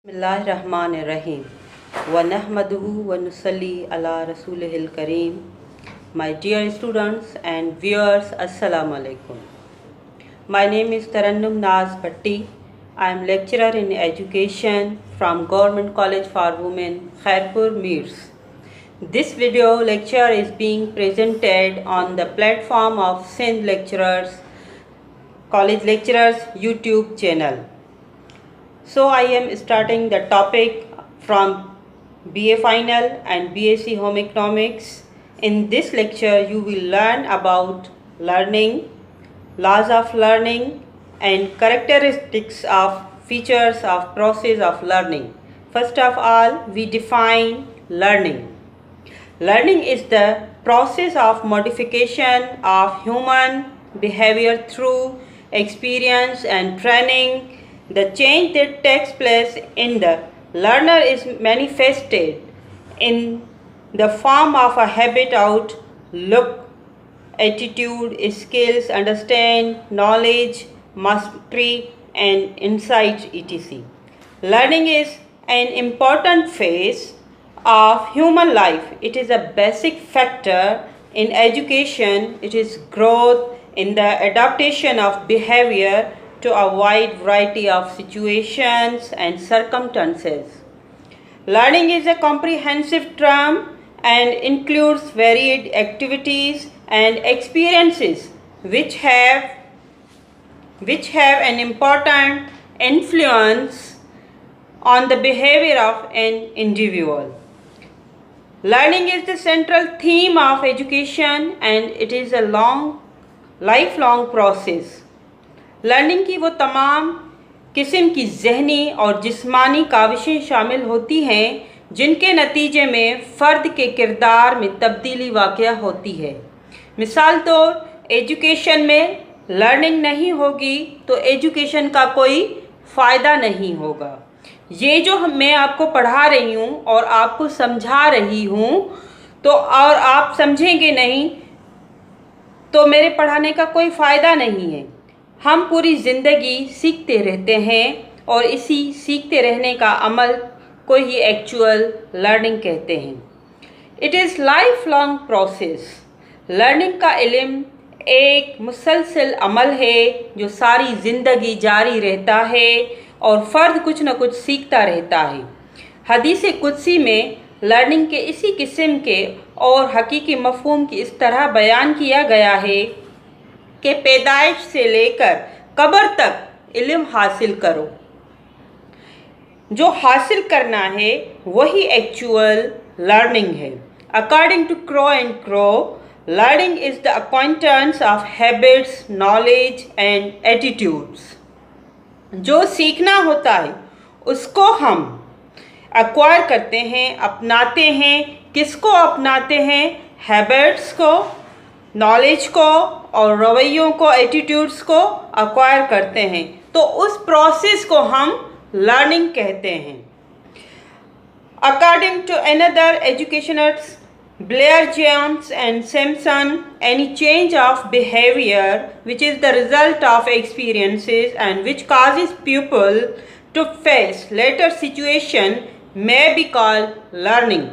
बिस्मिल्लाहिर्रहमानिर्रहीम व नहमदुहु व नुसल्ली अला रसूलिहिल करीम। My dear students and viewers, Assalamu alaikum. My name is Tarannum Naz Bhatti. I am lecturer in education from Government College for Women, Khairpur, Mirs. This video lecture is being presented on the platform of Sindh Lecturers, College Lecturers YouTube channel. So I am starting the topic from BA Final and BSc Home Economics. In this lecture you will learn about learning, laws of learning and characteristics of features of process of learning. First of all, we define learning. Learning is the process of modification of human behavior through experience and training. The change that takes place in the learner is manifested in the form of a habit, outlook, attitude, skills, understand, knowledge, mastery and insight, etc. Learning is an important phase of human life. It is a basic factor in education. It is growth in the adaptation of behavior to a wide variety of situations and circumstances. Learning is a comprehensive term and includes varied activities and experiences which have an important influence on the behavior of an individual. Learning is the central theme of education and it is a lifelong process. Learning की वो तमाम किस्म की ज़हनी और जिस्मानी काविशें शामिल होती हैं जिनके नतीजे में फ़र्द के किरदार में तब्दीली वाक़या होती है। मिसाल तौर एजुकेशन में लर्निंग नहीं होगी तो एजुकेशन का कोई फ़ायदा नहीं होगा। ये जो मैं आपको पढ़ा रही हूँ और आपको समझा रही हूँ तो और आप समझेंगे नहीं तो मेरे पढ़ाने का कोई फ़ायदा नहीं है। हम पूरी ज़िंदगी सीखते रहते हैं और इसी सीखते रहने का अमल को ही एक्चुअल लर्निंग कहते हैं। It is life long process. Learning का इल्म एक मुसलसल अमल है जो सारी ज़िंदगी जारी रहता है और फ़र्द कुछ न कुछ सीखता रहता है। हदीस कुदसी में लर्निंग के इसी किस्म के और हकीकी मफ़हूम की इस तरह बयान किया गया है कि पैदाइश से लेकर कब्र तक इल्म हासिल करो। जो हासिल करना है वही एक्चुअल लर्निंग है। According to Crow and Crow, learning is the acquaintance of habits, knowledge and attitudes. जो सीखना होता है उसको हम एक्वायर करते हैं, अपनाते हैं। किसको अपनाते हैं? हैबिट्स को, नॉलेज को और रवैयों को, एटीट्यूड्स को एक्वायर करते हैं। तो उस प्रोसेस को हम लर्निंग कहते हैं। According to another educationers Blair, Jones and Samson, any change of behaviour which is the result of experiences and which causes people to face later situation may be called learning.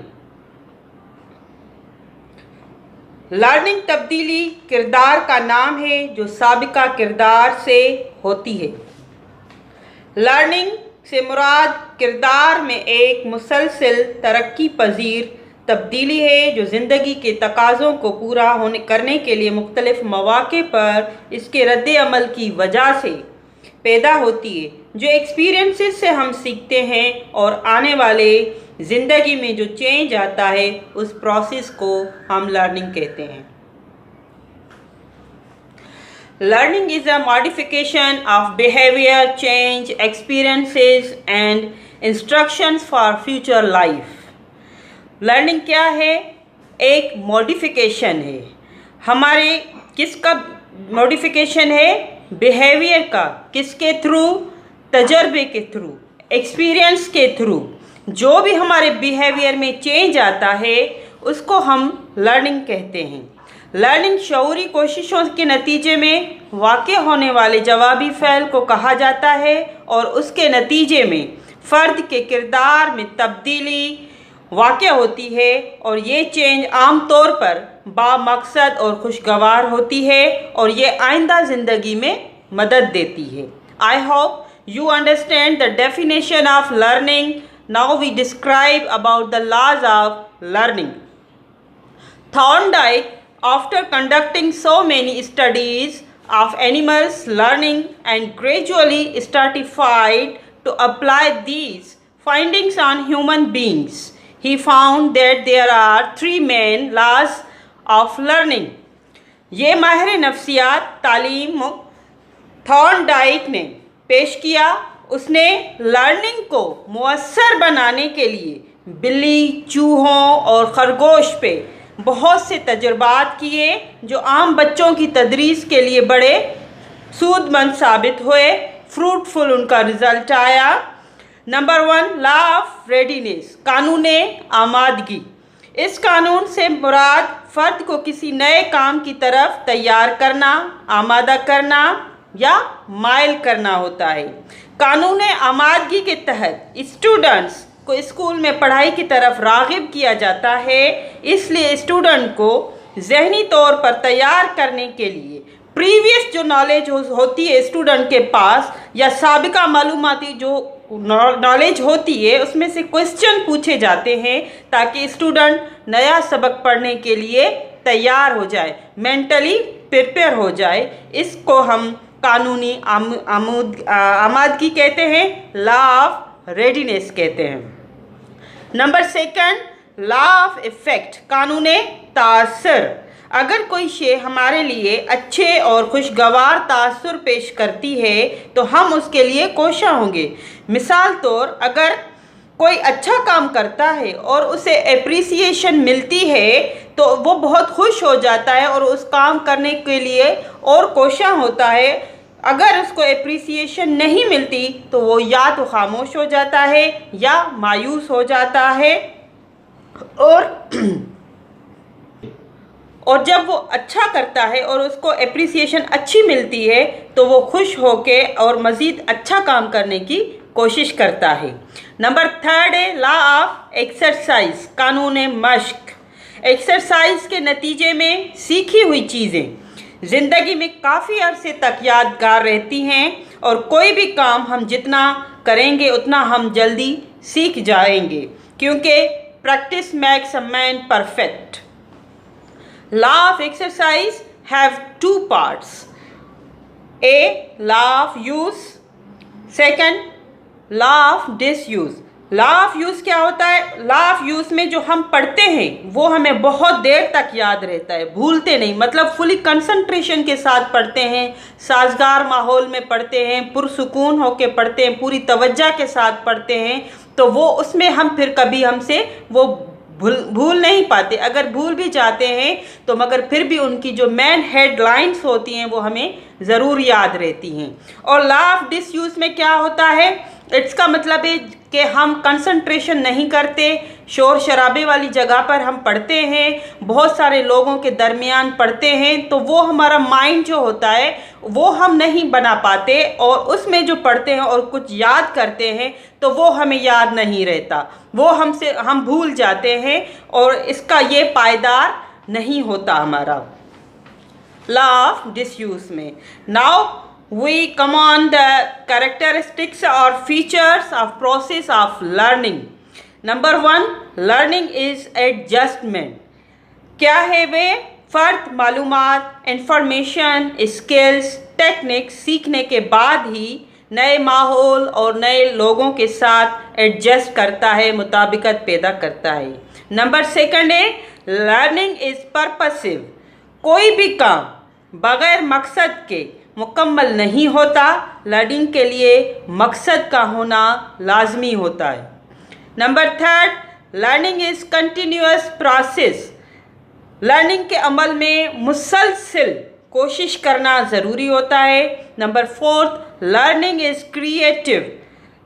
Learning तब्दीली किरदार का नाम है जो साबिका किरदार से होती है। लर्निंग से मुराद किरदार में एक मुसलसल तरक्की पजीर तब्दीली है जो ज़िंदगी के तकाज़ों को पूरा करने के लिए मुख्तलिफ मौक़े पर इसके रद्द अमल की वजह से पैदा होती है। जो एक्सपीरियंसेस से हम सीखते हैं और आने वाले ज़िंदगी में जो चेंज आता है उस प्रोसेस को हम लर्निंग कहते हैं। Learning is a modification of behaviour, change, experiences and instructions for future life. Learning क्या है? एक मॉडिफिकेशन है। हमारे किसका मॉडिफिकेशन है? बिहेवियर का। किसके थ्रू? तजर्बे के थ्रू, एक्सपीरियंस के थ्रू। जो भी हमारे बिहेवियर में चेंज आता है उसको हम लर्निंग कहते हैं। लर्निंग शऊरी कोशिशों के नतीजे में वाक़ होने वाले जवाबी फ़ेल को कहा जाता है और उसके नतीजे में फ़र्द के किरदार में तब्दीली वाक़या होती है और ये चेंज आम तौर पर बामकसद और खुशगवार होती है और ये आइंदा ज़िंदगी में मदद देती है। I hope you understand the definition of learning. Now we describe about the laws of learning. Thorndike, after conducting so many studies of animals' learning and gradually stratified to apply these findings on human beings, he found that there are three main laws of learning. ये माहिर नफ्सियात तालीम Thorndike ने पेश किया। उसने learning को मुअस्सर बनाने के लिए बिल्ली, चूहों और खरगोश पे बहुत से तजुर्बात किए जो आम बच्चों की तदरीस के लिए बड़े सूदमंद साबित हुए। फ्रूटफुल उनका रिज़ल्ट आया। नंबर 1, लॉ ऑफ रेडीनेस, कानून आमादगी। इस कानून से मुराद फ़र्द को किसी नए काम की तरफ तैयार करना, आमादा करना या माइल करना होता है। कानून आमादगी के तहत स्टूडेंट्स को स्कूल में पढ़ाई की तरफ राग़िब किया जाता है। इसलिए स्टूडेंट को ज़हनी तौर पर तैयार करने के लिए प्रीवियस जो नॉलेज होती है स्टूडेंट के पास या साबिका मालूमाती जो नॉलेज होती है उसमें से क्वेश्चन पूछे जाते हैं ताकि स्टूडेंट नया सबक पढ़ने के लिए तैयार हो जाए, मेंटली प्रिपेयर हो जाए। इसको हम कानूनी आमादगी कहते हैं, लॉ ऑफ रेडीनेस कहते हैं। नंबर 2, लॉ ऑफ इफ़ेक्ट, कानून तासुर। अगर कोई शे हमारे लिए अच्छे और खुशगवार तासुर पेश करती है तो हम उसके लिए कोशा होंगे। मिसाल तौर अगर कोई अच्छा काम करता है और उसे एप्रिसिएशन मिलती है तो वो बहुत खुश हो जाता है और उस काम करने के लिए और कोशा होता है। अगर उसको एप्रिसिएशन नहीं मिलती तो वो या तो खामोश हो जाता है या मायूस हो जाता है। और जब वो अच्छा करता है और उसको एप्रिसिएशन अच्छी मिलती है तो वो खुश होके और मज़ीद अच्छा काम करने की कोशिश करता है। नंबर 3 है लॉ ऑफ एक्सरसाइज, कानून मश्क। एक्सरसाइज के नतीजे में सीखी हुई चीज़ें ज़िंदगी में काफ़ी अरसे तक यादगार रहती हैं और कोई भी काम हम जितना करेंगे उतना हम जल्दी सीख जाएंगे क्योंकि practice makes a man perfect. Law of exercise have 2 parts, A, law of use, second law of disuse. Law of use क्या होता है? लॉ ऑफ यूज़ में जो हम पढ़ते हैं वो हमें बहुत देर तक याद रहता है, भूलते नहीं, मतलब फुली कंसंट्रेशन के साथ पढ़ते हैं, साजगार माहौल में पढ़ते हैं, पुरसुकून होके पढ़ते हैं, पूरी तवज्जो के साथ पढ़ते हैं तो वो उसमें हम फिर कभी हमसे वो भूल नहीं पाते। अगर भूल भी जाते हैं तो मगर फिर भी उनकी जो मेन हेडलाइंस होती हैं वो हमें ज़रूर याद रहती हैं। और लॉ ऑफ डिसयूज़ में क्या होता है? इसका मतलब है कि हम कंसंट्रेशन नहीं करते, शोर शराबे वाली जगह पर हम पढ़ते हैं, बहुत सारे लोगों के दरमियान पढ़ते हैं तो वो हमारा माइंड जो होता है वो हम नहीं बना पाते और उसमें जो पढ़ते हैं और कुछ याद करते हैं तो वो हमें याद नहीं रहता, वो हम भूल जाते हैं और इसका ये पायदार नहीं होता हमारा। लॉ ऑफ डिसयूज़ में now we come on the characteristics or features of process of learning. Number 1, learning is adjustment. क्या है वे? फ़र्द मालूमात, इंफॉर्मेशन, स्किल्स, टेक्निक सीखने के बाद ही नए माहौल और नए लोगों के साथ एडजस्ट करता है, मुताबिकत पैदा करता है। नंबर 2 है लर्निंग इज़ पर्पसिव। कोई भी काम बग़ैर मकसद के मुकम्मल नहीं होता, लर्निंग के लिए मकसद का होना लाजमी होता है। Number 3, learning is continuous process. Learning के अमल में मुसलसल कोशिश करना ज़रूरी होता है। Number 4, learning is creative.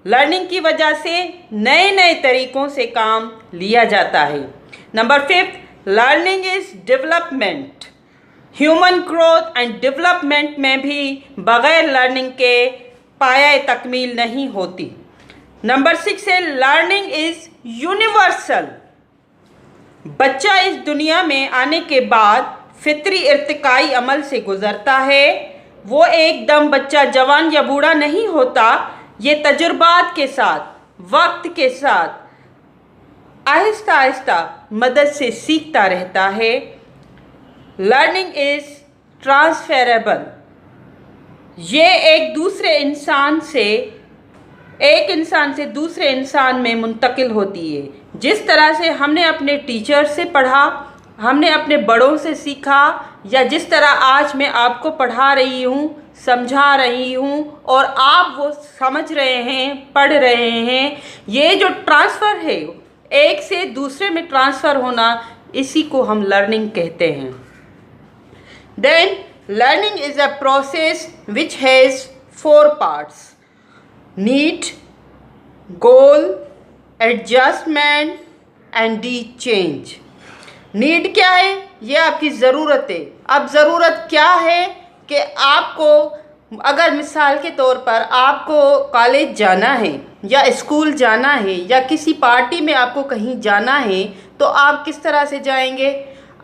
Learning की वजह से नए नए तरीक़ों से काम लिया जाता है। Number 5, learning is development. Human growth and development में भी बग़ैर लर्निंग के पाया तकमील नहीं होती। नंबर 6 है लर्निंग इज यूनिवर्सल। बच्चा इस दुनिया में आने के बाद फितरी इर्तिकाई अमल से गुजरता है। वो एकदम बच्चा जवान या बूढ़ा नहीं होता। ये तजुर्बात के साथ, वक्त के साथ आहिस्ता आहिस्ता मदद से सीखता रहता है। Learning is transferable. ये एक इंसान से दूसरे इंसान में मुंतकिल होती है। जिस तरह से हमने अपने टीचर से पढ़ा, हमने अपने बड़ों से सीखा, या जिस तरह आज मैं आपको पढ़ा रही हूँ, समझा रही हूँ और आप वो समझ रहे हैं, पढ़ रहे हैं, ये जो ट्रांसफ़र है, एक से दूसरे में ट्रांसफ़र होना, इसी को हम लर्निंग कहते हैं। Then learning is a process which has 4 parts: need, goal, adjustment and the change. Need क्या है? ये आपकी ज़रूरत है। अब ज़रूरत क्या है कि आपको, अगर मिसाल के तौर पर आपको कॉलेज जाना है या स्कूल जाना है या किसी पार्टी में आपको कहीं जाना है, तो आप किस तरह से जाएंगे?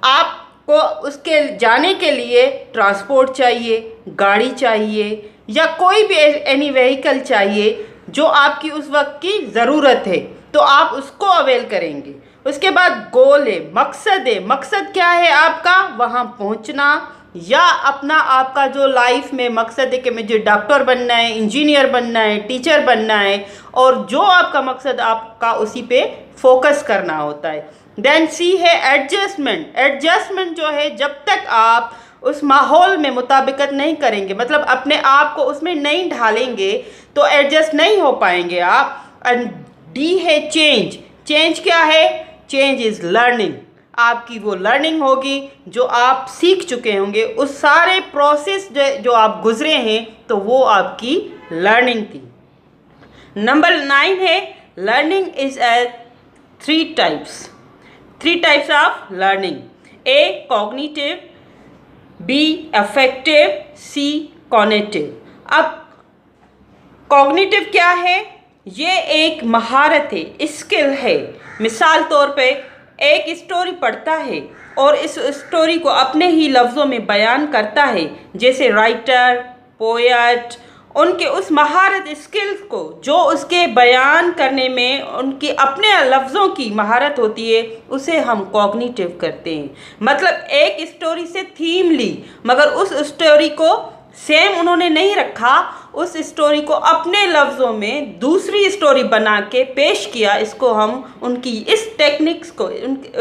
आपको उसके जाने के लिए ट्रांसपोर्ट चाहिए, गाड़ी चाहिए या कोई भी एनी व्हीकल चाहिए जो आपकी उस वक्त की ज़रूरत है, तो आप उसको अवेल करेंगे। उसके बाद गोल है, मकसद है। मकसद क्या है आपका? वहाँ पहुँचना, या अपना आपका जो लाइफ में मकसद है कि मुझे डॉक्टर बनना है, इंजीनियर बनना है, टीचर बनना है, और जो आपका मकसद आपका उसी पे फोकस करना होता है। देन सी है एडजस्टमेंट। एडजस्टमेंट जो है, जब तक आप उस माहौल में मुताबिकत नहीं करेंगे, मतलब अपने आप को उसमें नहीं ढालेंगे, तो एडजस्ट नहीं हो पाएंगे आप। एंड डी है चेंज। चेंज क्या है? Change is learning. आपकी वो लर्निंग होगी जो आप सीख चुके होंगे, उस सारे प्रोसेस जो आप गुजरे हैं, तो वो आपकी लर्निंग थी। नंबर 9 है learning is a 3 types of learning: a cognitive, b affective, c cognitive. अब कॉग्निटिव क्या है? ये एक महारत है, स्किल है। मिसाल तौर पे एक स्टोरी पढ़ता है और इस स्टोरी को अपने ही लफ्ज़ों में बयान करता है, जैसे राइटर, पोएट, उनके उस महारत, स्किल्स को, जो उसके बयान करने में उनकी अपने लफ्ज़ों की महारत होती है, उसे हम कॉग्निटिव करते हैं। मतलब एक स्टोरी से थीम ली, मगर उस स्टोरी को सेम उन्होंने नहीं रखा, उस स्टोरी को अपने लफ्ज़ों में दूसरी स्टोरी बना के पेश किया। इसको हम उनकी इस टेक्निक्स को,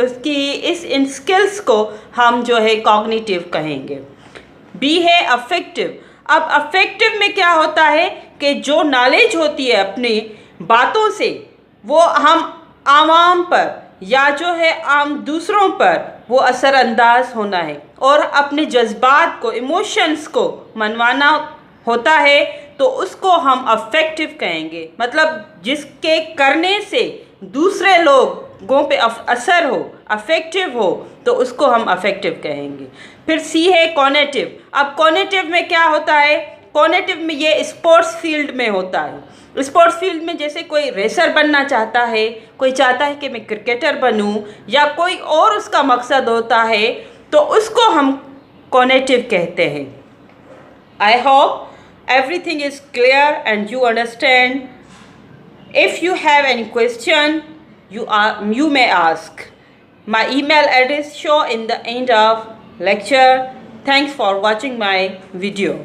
उसकी इन स्किल्स को हम जो है कॉग्निटिव कहेंगे। बी है अफेक्टिव। अब अफेक्टिव में क्या होता है कि जो नॉलेज होती है अपनी बातों से, वो हम आवाम पर या जो है आम दूसरों पर वो असरअंदाज होना है और अपने जज्बात को, इमोशंस को मनवाना होता है, तो उसको हम अफेक्टिव कहेंगे। मतलब जिसके करने से दूसरे लोगों पे असर हो, अफेक्टिव हो, तो उसको हम अफेक्टिव कहेंगे। फिर सी है कॉग्निटिव। अब कॉग्निटिव में क्या होता है? कॉग्निटिव में ये स्पोर्ट्स फील्ड में होता है। स्पोर्ट्स फील्ड में जैसे कोई रेसर बनना चाहता है, कोई चाहता है कि मैं क्रिकेटर बनूं, या कोई और उसका मकसद होता है, तो उसको हम कॉग्निटिव कहते हैं। I hope everything is clear and you understand. If you have any question, you may ask. My email address show in the end of lecture. Thanks for watching my video.